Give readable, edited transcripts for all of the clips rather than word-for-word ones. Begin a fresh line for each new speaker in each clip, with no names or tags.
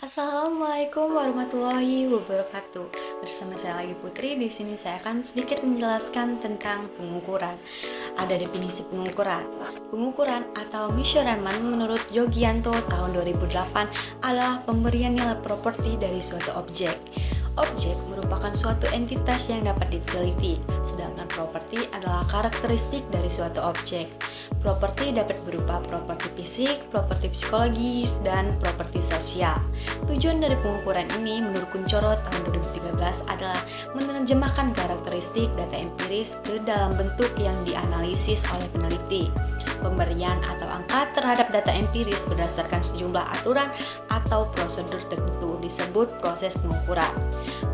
Assalamualaikum warahmatullahi wabarakatuh. Bersama saya lagi Putri. Di sini saya akan sedikit menjelaskan tentang pengukuran. Ada definisi pengukuran. Pengukuran atau measurement menurut Yogianto tahun 2008 adalah pemberian nilai properti dari suatu objek. Objek merupakan suatu entitas yang dapat diteliti, sedangkan properti adalah karakteristik dari suatu objek. Properti dapat berupa properti fisik, properti psikologis, dan properti sosial. Tujuan dari pengukuran ini menurut Kuncoro tahun 2013 adalah menerjemahkan karakteristik data empiris ke dalam bentuk yang dianalisis oleh peneliti. Pemberian atau angka terhadap data empiris berdasarkan sejumlah aturan atau prosedur tertentu disebut proses pengukuran.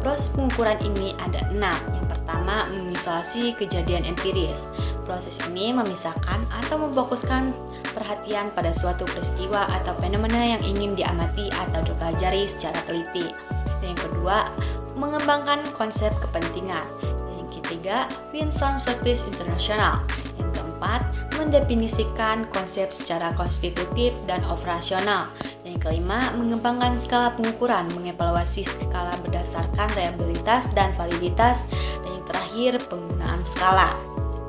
Proses pengukuran ini ada 6. Yang pertama, mengisolasi kejadian empiris. Proses ini memisahkan atau memfokuskan perhatian pada suatu peristiwa atau fenomena yang ingin diamati atau dipelajari secara teliti. Dan yang kedua, mengembangkan konsep kepentingan. Dan yang ketiga, Winson Service International. Yang keempat, mendefinisikan konsep secara konstitutif dan operasional. Dan yang kelima, mengembangkan skala pengukuran, mengevaluasi skala berdasarkan reliabilitas dan validitas. Dan yang terakhir, penggunaan skala.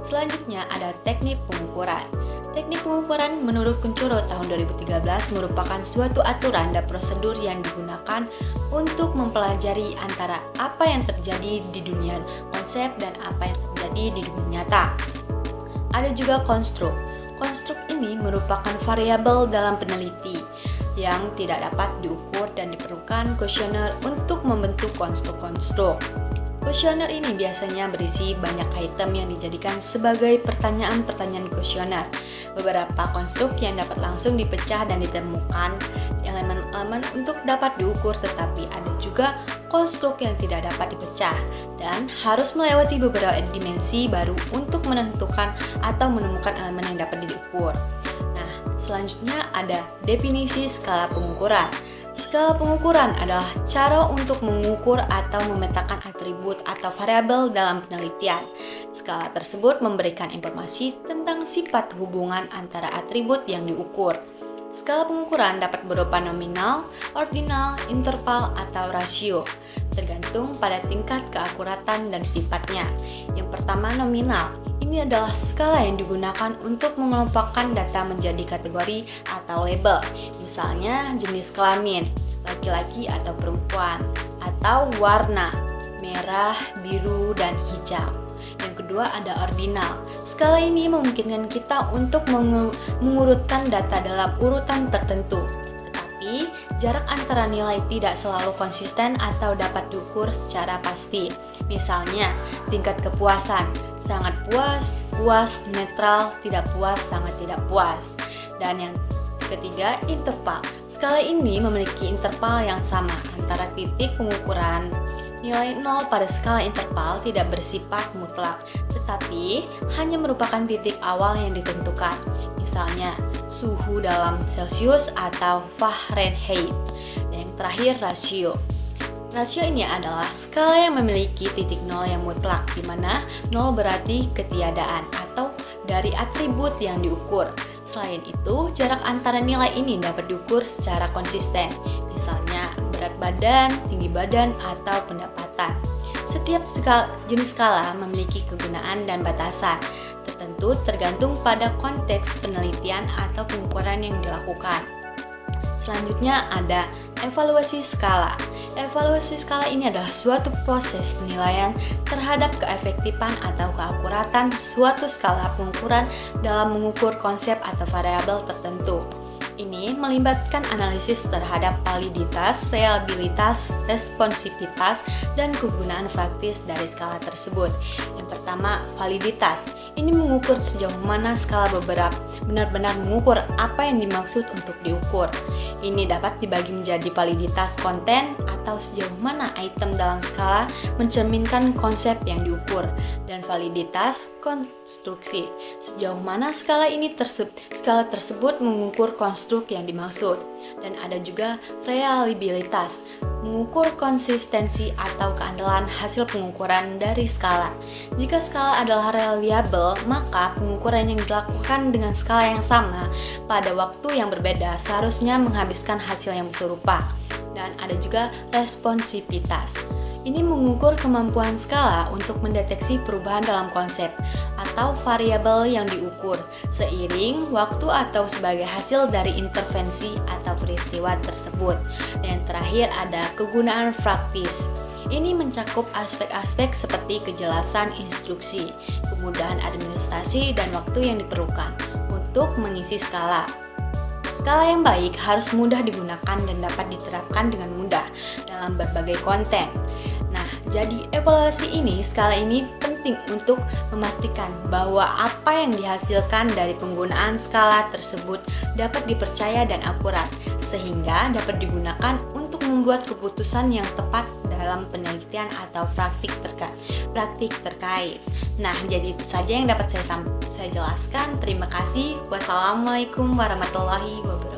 Selanjutnya ada teknik pengukuran. Teknik pengukuran menurut Kuncoro tahun 2013 merupakan suatu aturan dan prosedur yang digunakan untuk mempelajari antara apa yang terjadi di dunia konsep dan apa yang terjadi di dunia nyata. Ada juga konstruk. Konstruk ini merupakan variabel dalam peneliti yang tidak dapat diukur dan diperlukan kuesioner untuk membentuk konstruk-konstruk. Kuesioner ini biasanya berisi banyak item yang dijadikan sebagai pertanyaan-pertanyaan kuesioner. Beberapa konstruk yang dapat langsung dipecah dan ditemukan elemen-elemen untuk dapat diukur, tetapi ada juga konstruk yang tidak dapat dipecah dan harus melewati beberapa dimensi baru untuk menentukan atau menemukan elemen yang dapat diukur. Nah, selanjutnya ada definisi skala pengukuran. Skala pengukuran adalah cara untuk mengukur atau memetakan atribut atau variabel dalam penelitian. Skala tersebut memberikan informasi tentang sifat hubungan antara atribut yang diukur. Skala pengukuran dapat berupa nominal, ordinal, interval, atau rasio, tergantung pada tingkat keakuratan dan sifatnya. Yang pertama, nominal. Ini adalah skala yang digunakan untuk mengelompokkan data menjadi kategori atau label, misalnya jenis kelamin, laki-laki atau perempuan, atau warna, merah, biru, dan hijau. Yang kedua ada ordinal. Skala ini memungkinkan kita untuk mengurutkan data dalam urutan tertentu, tetapi jarak antara nilai tidak selalu konsisten atau dapat diukur secara pasti. Misalnya, tingkat kepuasan, sangat puas, puas, netral, tidak puas, sangat tidak puas. Dan yang ketiga, interval. Skala ini memiliki interval yang sama antara titik pengukuran. Nilai 0 pada skala interval tidak bersifat mutlak, tetapi hanya merupakan titik awal yang ditentukan. Misalnya, suhu dalam Celcius atau Fahrenheit. Dan yang terakhir, rasio. Rasio ini adalah skala yang memiliki titik 0 yang mutlak, di mana 0 berarti ketiadaan atau dari atribut yang diukur. Selain itu, jarak antara nilai ini dapat diukur secara konsisten, misalnya berat badan, tinggi badan, atau pendapatan. Setiap jenis skala memiliki kegunaan dan batasan tertentu tergantung pada konteks penelitian atau pengukuran yang dilakukan. Selanjutnya ada evaluasi skala. Evaluasi skala ini adalah suatu proses penilaian terhadap keefektifan atau keakuratan suatu skala pengukuran dalam mengukur konsep atau variabel tertentu. Ini melibatkan analisis terhadap validitas, reliabilitas, responsivitas, dan kegunaan praktis dari skala tersebut. Yang pertama, validitas. Ini mengukur sejauh mana skala benar-benar mengukur apa yang dimaksud untuk diukur. Ini dapat dibagi menjadi validitas konten atau sejauh mana item dalam skala mencerminkan konsep yang diukur, dan validitas konstruksi. Sejauh mana skala tersebut mengukur konstruk yang dimaksud. Dan ada juga reliabilitas, mengukur konsistensi atau keandalan hasil pengukuran dari skala. Jika skala adalah reliable, maka pengukuran yang dilakukan dengan skala yang sama pada waktu yang berbeda seharusnya menghabiskan hasil yang serupa. dan ada juga responsivitas. Ini mengukur kemampuan skala untuk mendeteksi perubahan dalam konsep atau variabel yang diukur seiring waktu atau sebagai hasil dari intervensi atau peristiwa tersebut. Dan yang terakhir ada kegunaan praktis. Ini mencakup aspek-aspek seperti kejelasan instruksi, kemudahan administrasi, dan waktu yang diperlukan untuk mengisi skala. Skala yang baik harus mudah digunakan dan dapat diterapkan dengan mudah dalam berbagai konten. Nah, jadi evaluasi ini, skala ini penting untuk memastikan bahwa apa yang dihasilkan dari penggunaan skala tersebut dapat dipercaya dan akurat, sehingga dapat digunakan untuk membuat keputusan yang tepat dalam penelitian atau praktik terkait. Nah, jadi itu saja yang dapat saya jelaskan. Terima kasih. Wassalamualaikum warahmatullahi wabarakatuh.